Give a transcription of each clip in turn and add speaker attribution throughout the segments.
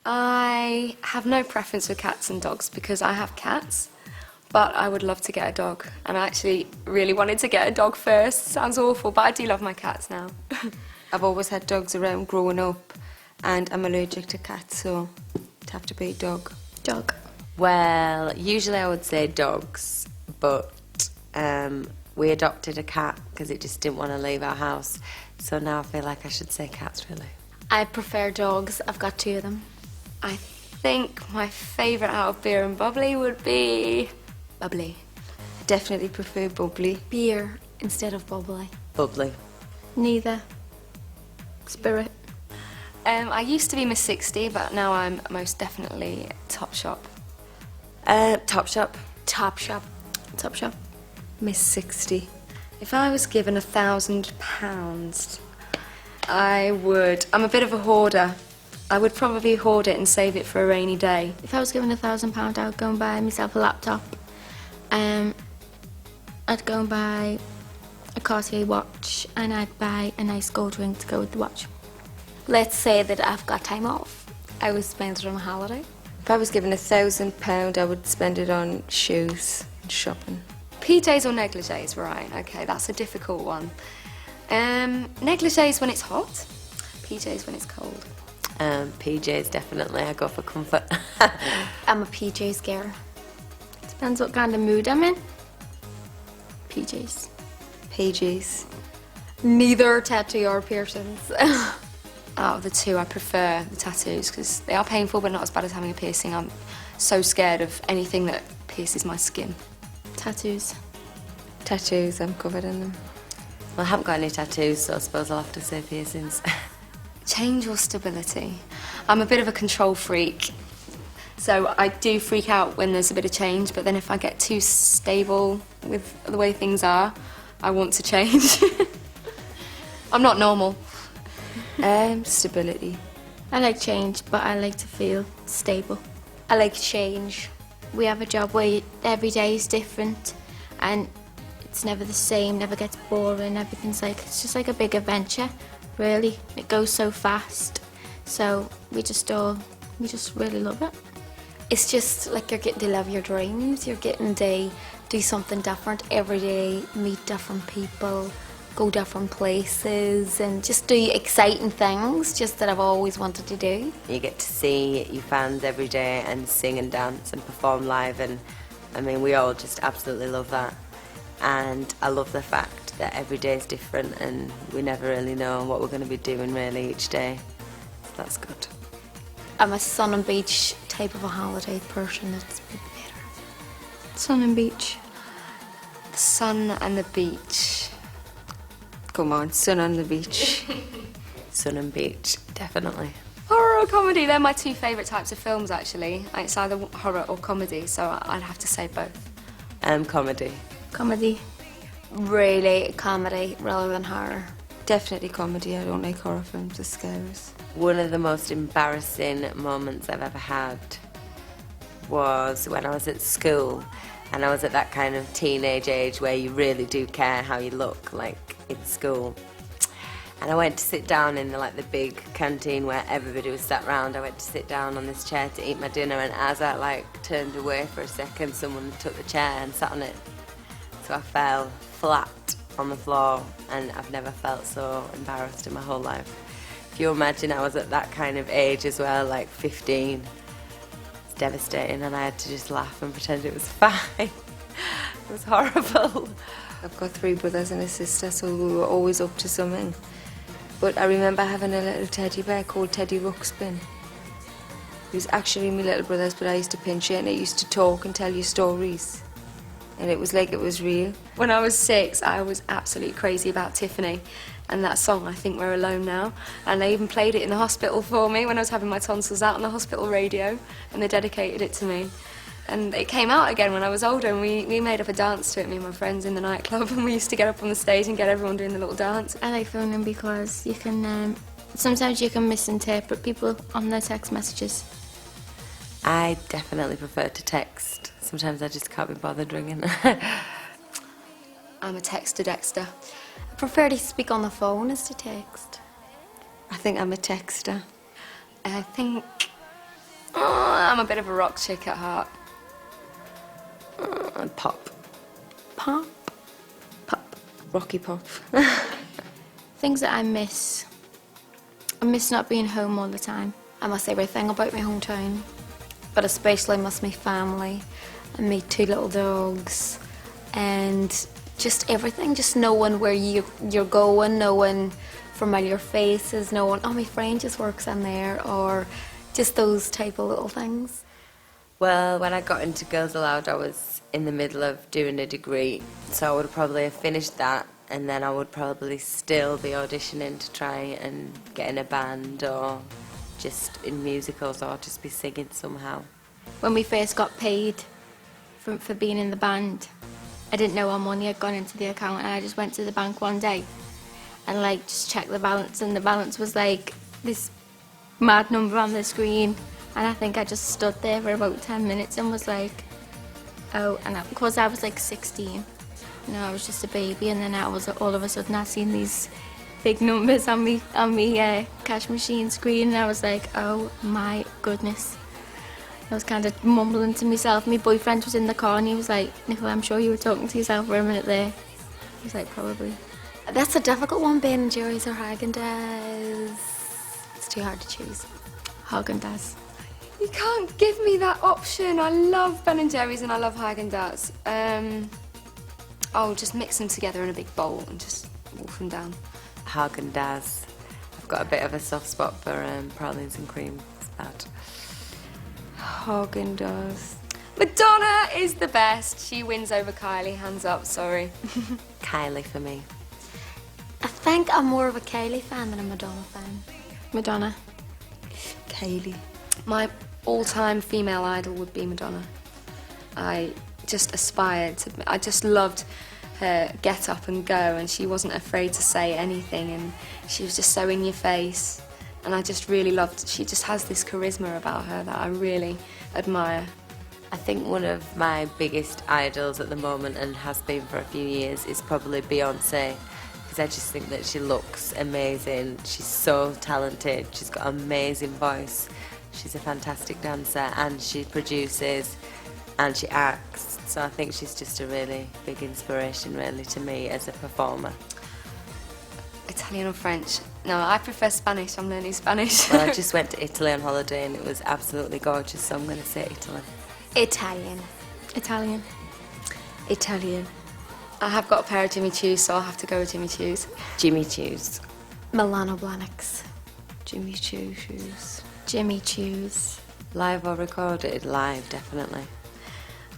Speaker 1: I have no preference for cats and dogs because I have cats, but I would love to get a dog. And I actually really wanted to get a dog first. Sounds awful, but I do love my cats now.
Speaker 2: I've always had dogs around growing up, and I'm allergic to cats, so it'd have to be a dog.
Speaker 1: Dog.
Speaker 3: Well, usually I would say dogs, but we adopted a cat because it just didn't want to leave our house. So now I feel like I should say cats, really.
Speaker 4: I prefer dogs. I've got 2 of them.
Speaker 1: I think my favourite out of beer and bubbly would be bubbly.
Speaker 2: I definitely prefer bubbly.
Speaker 4: Beer instead of bubbly.
Speaker 3: Bubbly.
Speaker 4: Neither. Spirit.
Speaker 1: I used to be Miss 60, but now I'm most definitely Top Shop.
Speaker 3: Top Shop.
Speaker 4: Top shop. Top shop.
Speaker 2: Miss 60.
Speaker 1: If I was given £1,000, I would... I'm a bit of a hoarder. I would probably hoard it and save it for a rainy day.
Speaker 4: If I was given £1,000, I would go and buy myself a laptop. I'd go and buy a Cartier watch, and I'd buy a nice gold ring to go with the watch. Let's say that I've got time off. I would spend it on a holiday.
Speaker 2: If I was given £1,000, I would spend it on shoes and shopping.
Speaker 1: PJs or negligees, right? Okay, that's a difficult one. Negligees when it's hot, PJs when it's cold.
Speaker 3: PJs, definitely. I go for comfort.
Speaker 4: I'm a PJs girl. Depends what kind of mood I'm in. PJs.
Speaker 2: PJs.
Speaker 4: Neither tattoo or piercings.
Speaker 1: Out of the two, I prefer the tattoos because they are painful but not as bad as having a piercing. I'm so scared of anything that pierces my skin.
Speaker 4: Tattoos.
Speaker 2: Tattoos, I'm covered in them.
Speaker 3: Well, I haven't got any tattoos, so I suppose I'll have to say piercings.
Speaker 1: Change or stability? I'm a bit of a control freak. So I do freak out when there's a bit of change, but then if I get too stable with the way things are, I want to change. I'm not normal.
Speaker 2: Stability.
Speaker 4: I like change, but I like to feel stable. I like change. We have a job where every day is different and it's never the same, never gets boring. It's just like a big adventure, really. It goes so fast. So we just really love it. It's just like you're getting to live your dreams. You're getting to do something different every day, meet different people, go different places and just do exciting things just that I've always wanted to do.
Speaker 3: You get to see your fans every day and sing and dance and perform live, and I mean we all just absolutely love that. And I love the fact that every day is different and we never really know what we're going to be doing really each day. So that's good.
Speaker 4: I'm a sun and beach type of a holiday person. That's better. Sun and beach.
Speaker 1: The sun and the beach.
Speaker 2: Come on, sun on the beach.
Speaker 3: Sun and beach, definitely.
Speaker 1: Horror or comedy, they're my two favourite types of films actually. It's either horror or comedy, so I'd have to say both.
Speaker 3: Comedy.
Speaker 4: Comedy. Really comedy rather than horror.
Speaker 2: Definitely comedy. I don't like horror films, they scare us.
Speaker 3: One of the most embarrassing moments I've ever had was when I was at school, and I was at that kind of teenage age where you really do care how you look, like in school. And I went to sit down in the big canteen where everybody was sat round. I went to sit down on this chair to eat my dinner, and as I turned away for a second, someone took the chair and sat on it. So I fell flat on the floor, and I've never felt so embarrassed in my whole life. If you imagine, I was at that kind of age as well, like 15. It's devastating, and I had to just laugh and pretend it was fine. It was horrible.
Speaker 2: I've got 3 brothers and a sister, so we were always up to something. But I remember having a little teddy bear called Teddy Ruxpin. He was actually my little brother's, but I used to pinch it, and it used to talk and tell you stories. And it was like it was real.
Speaker 1: When I was 6, I was absolutely crazy about Tiffany and that song, I Think We're Alone Now. And they even played it in the hospital for me when I was having my tonsils out on the hospital radio, and they dedicated it to me. And it came out again when I was older, and we made up a dance to it, me and my friends in the nightclub, and we used to get up on the stage and get everyone doing the little dance.
Speaker 4: I like phoning because you can, sometimes you can misinterpret people on their text messages.
Speaker 3: I definitely prefer to text. Sometimes I just can't be bothered ringing.
Speaker 1: I'm a texter Dexter.
Speaker 4: I prefer to speak on the phone as to text.
Speaker 2: I think I'm a texter.
Speaker 1: I think I'm a bit of a rock chick at heart.
Speaker 3: Pop.
Speaker 4: Pop.
Speaker 2: Pop. Rocky pop.
Speaker 4: Things that I miss. I miss not being home all the time. I must say everything about my hometown, but especially miss my family and my 2 little dogs and just everything, just knowing where you're going, knowing familiar faces, knowing, oh, my friend just works in there, or just those type of little things.
Speaker 3: Well, when I got into Girls Aloud, I was in the middle of doing a degree, so I would probably have finished that, and then I would probably still be auditioning to try and get in a band or just in musicals or just be singing somehow.
Speaker 4: When we first got paid for being in the band, I didn't know how money had gone into the account, and I just went to the bank one day and like just checked the balance, and the balance was like this mad number on the screen, and I think I just stood there for about 10 minutes and was like, oh, and because I was like 16, you know, I was just a baby, and then I was all of a sudden I seen these big numbers on me cash machine screen, and I was like, oh my goodness. I was kind of mumbling to myself. My boyfriend was in the car and he was like, Nicola, I'm sure you were talking to yourself for a minute there. He was like, probably. That's a difficult one, Ben & Jerry's or Haagen-Dazs. It's too hard to choose. Haagen-Dazs.
Speaker 1: You can't give me that option. I love Ben & Jerry's and I love Haagen-Dazs. I'll just mix them together in a big bowl and just wolf them down.
Speaker 3: Haagen-Dazs. I've got a bit of a soft spot for pralines and cream. It's that.
Speaker 2: Haagen-Dazs.
Speaker 1: Madonna is the best. She wins over Kylie. Hands up, sorry.
Speaker 3: Kylie for me.
Speaker 4: I think I'm more of a Kylie fan than a Madonna fan. Madonna.
Speaker 2: Kylie.
Speaker 1: My all-time female idol would be Madonna. I just aspired to, I just loved her get up and go, and she wasn't afraid to say anything, and she was just so in your face. And I just really loved, she just has this charisma about her that I really admire.
Speaker 3: I think one of my biggest idols at the moment, and has been for a few years, is probably Beyonce, because I just think that she looks amazing. She's so talented, she's got an amazing voice, she's a fantastic dancer, and she produces and she acts, so I think she's just a really big inspiration really to me as a performer.
Speaker 1: Italian or French? No, I prefer Spanish. I'm learning Spanish.
Speaker 3: Well, I just went to Italy on holiday and it was absolutely gorgeous, so I'm going to say Italy.
Speaker 4: Italian. Italian.
Speaker 2: Italian.
Speaker 1: I have got a pair of Jimmy Choos, so I'll have to go with Jimmy Choos.
Speaker 3: Jimmy Choos.
Speaker 4: Milano Blahniks.
Speaker 2: Jimmy Choo shoes.
Speaker 4: Jimmy Choos.
Speaker 3: Live or recorded? Live, definitely.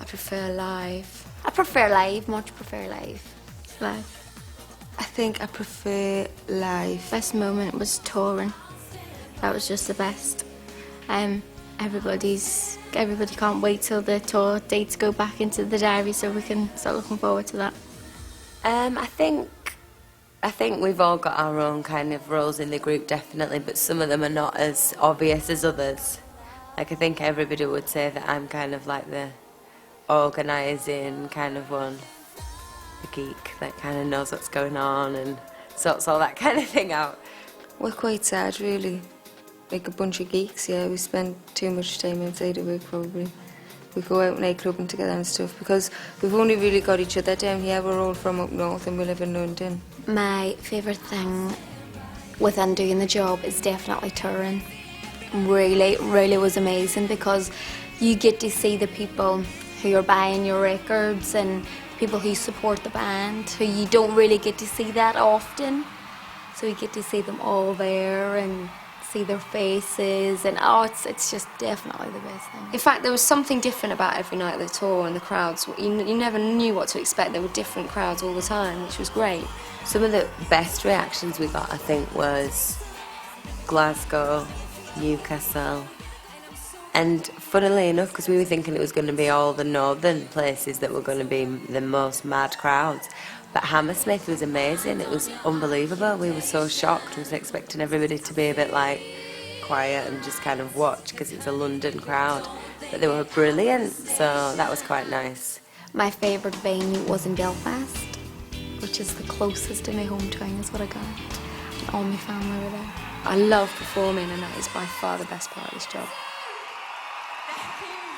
Speaker 1: I prefer live.
Speaker 4: I prefer live, much prefer live. Live.
Speaker 2: I think I prefer live.
Speaker 4: Best moment was touring. That was just the best. Everybody can't wait till the tour dates go back into the diary, so we can start looking forward to that.
Speaker 3: I think we've all got our own kind of roles in the group, definitely, but some of them are not as obvious as others. Like, I think everybody would say that I'm kind of like the organising kind of one, the geek that kind of knows what's going on and sorts all that kind of thing out.
Speaker 2: We're quite sad, really. Like a bunch of geeks, yeah. We spend too much time inside of work, probably. We go out nightclubbing together and stuff because we've only really got each other down here. We're all from up north and we live in London.
Speaker 4: My favourite thing within doing the job is definitely touring. Really was amazing because you get to see the people who are buying your records and people who support the band, who you don't really get to see that often. So you get to see them all there and see their faces, and it's just definitely the best thing.
Speaker 1: In fact, there was something different about every night of the tour and the crowds. You never knew what to expect. There were different crowds all the time, which was great.
Speaker 3: Some of the best reactions we got, I think, was Glasgow, Newcastle, and funnily enough, because we were thinking it was going to be all the northern places that were going to be the most mad crowds, but Hammersmith was amazing. It was unbelievable. We were so shocked. We was expecting everybody to be a bit like quiet and just kind of watch because it's a London crowd, but they were brilliant, so that was quite nice.
Speaker 4: My favourite venue was in Belfast, which is the closest to my hometown, is what I got. And all my family were there.
Speaker 1: I love performing, and that is by far the best part of this job.
Speaker 5: Thank you.